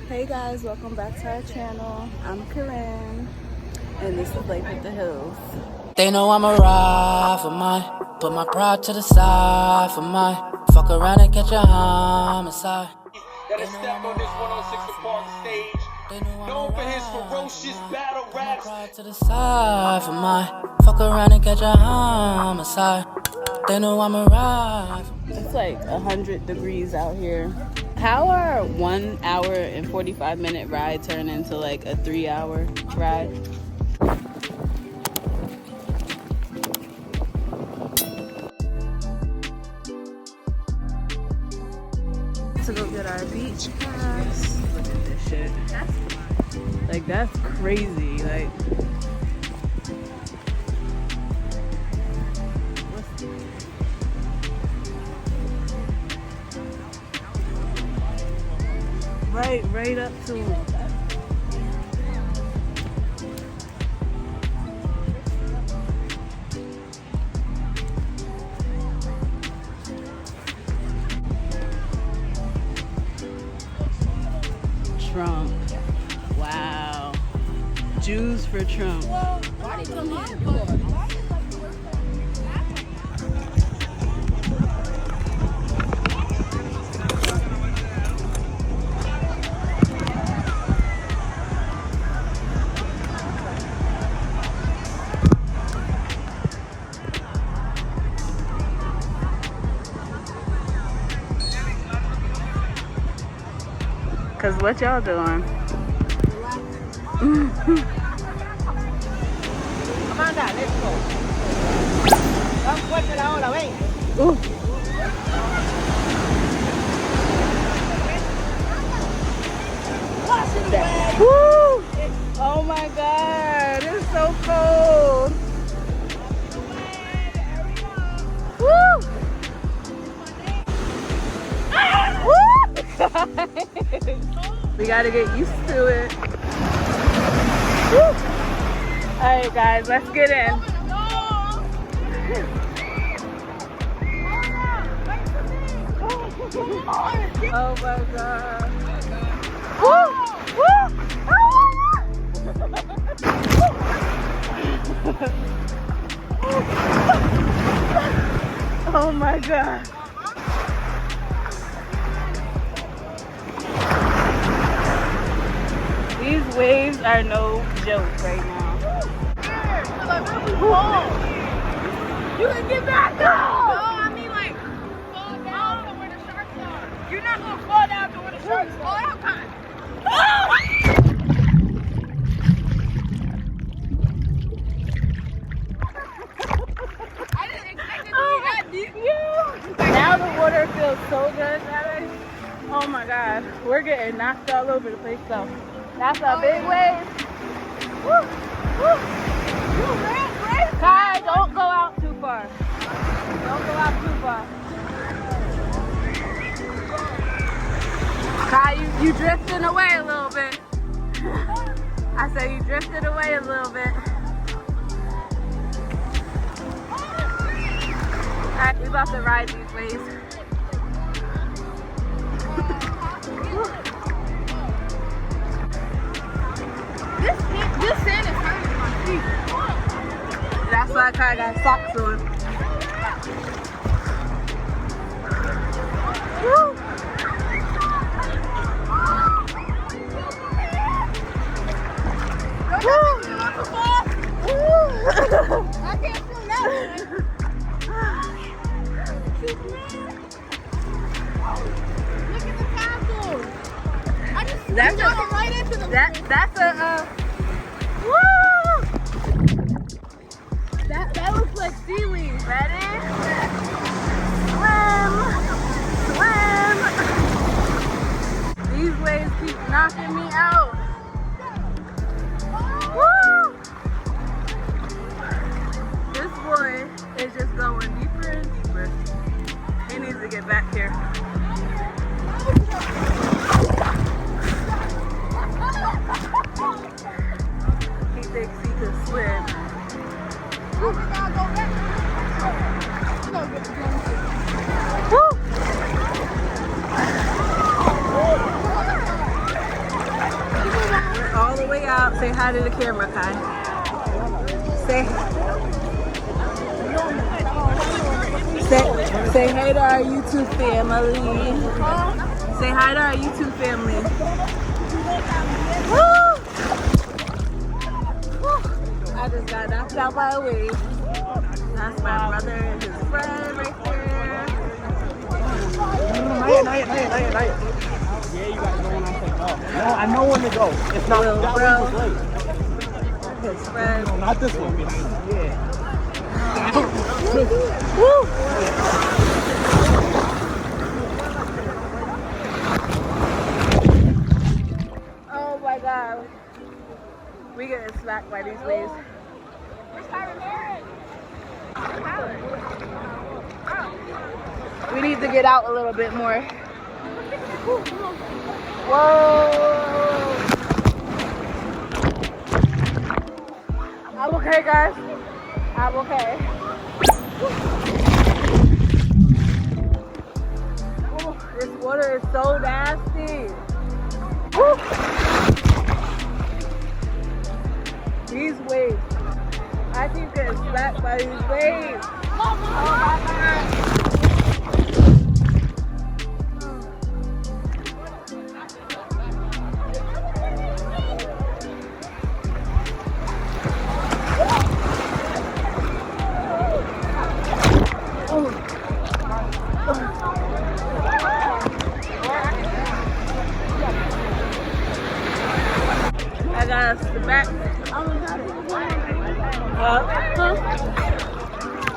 Hey guys, welcome back to our channel. I'm Kyron, and this is Life with the Hills. They know I'm a ride for mine. Put my pride to the side for mine. Fuck around and catch a homicide. That has stepped on this 106 Park stage, known for his ferocious battle raps. Pride to the side for mine. Fuck around and catch a homicide. They know I'm a ride. It's like 100 degrees out here. How are 1 hour and 45-minute ride turn into like a 3-hour ride? To go get our beach pass. Look at this shit. Like, that's crazy. Like, right up to him. Trump. Wow. Jews for Trump. Why did you come here? Cause what y'all doing? Amanda, let's go. Vamos fuerte la ola, ven. Woo! Oh my God, it's so cold. Woo! We gotta get used to it. Woo! Alright guys, let's get in. Oh my God. Woo! Woo! Oh my God. These waves are no joke right now. You can get back up! No, I mean like fall down to where the sharks are. You're not gonna fall down to where the sharks are. Oh, okay. I didn't expect it to be that deep. Now the water feels so good, guys. Oh my God, we're getting knocked all over the place though. That's a big wave. Woo! Woo! Kai, don't go out too far. Don't go out too far. Kai, you drifting away a little bit. I said you drifted away a little bit. Alright, we about to ride these waves. This sand is hurting my feet. That's why Kai got socks on. Woo! I can't feel nothing. Look at the castle. I just That's right into the that's a woo! That looks like seaweed. Ready? Swim! Swim! These waves keep knocking me out. Woo! This boy is just going deeper and deeper. He needs to get back here. He thinks he can swim. Woo! way out. Say hi to the camera, Kai. Say hey to our YouTube family. Say hi to our YouTube family. Woo! Woo! I just got knocked out by a wave. That's my brother and his friend right there. Not yet. Yeah, you gotta go when I say go. No, I know when to go. It's not that way was late. His friend. No, not this one. Yeah. Woo! Oh my God. We getting smacked by these waves. We need to get out a little bit more. Whoa! I'm okay, guys. I'm okay. Ooh, this water is so nasty. Woo. These waves. I keep getting slapped by these waves. Oh my God. I got us back.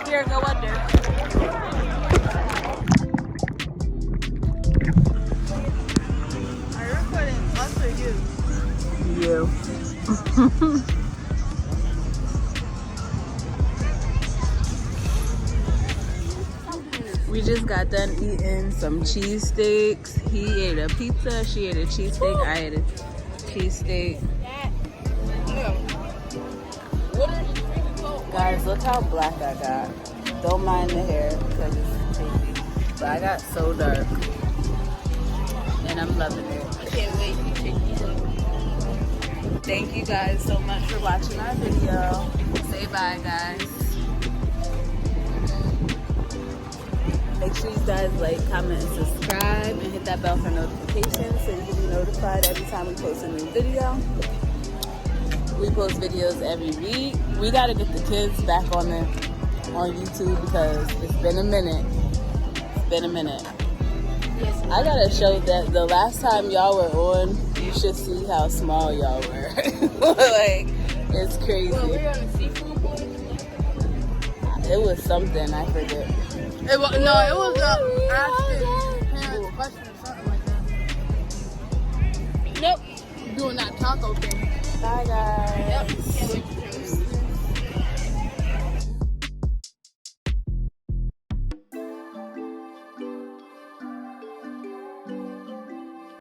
Here, go under. Are you recording us or you? You. We just got done eating some cheesesteaks. He ate a pizza, she ate a cheesesteak, I ate a cheesesteak. Guys, look how black I got. Don't mind the hair because it's crazy. But I got so dark. And I'm loving it. I can't wait to take these up. Thank you guys so much for watching our video. Say bye, guys. Make sure you guys like, comment, and subscribe, and hit that bell for notifications so you can be notified every time we post a new video. We post videos every week. We gotta get the kids back on YouTube because it's been a minute. It's been a minute. Yes. I gotta show that the last time y'all were on, you should see how small y'all were. Like, it's crazy. Well, we were on a seafood boat. It was something, I forget. It was asking parents questions or something like that. Nope. Doing that taco thing. Bye guys. Yep.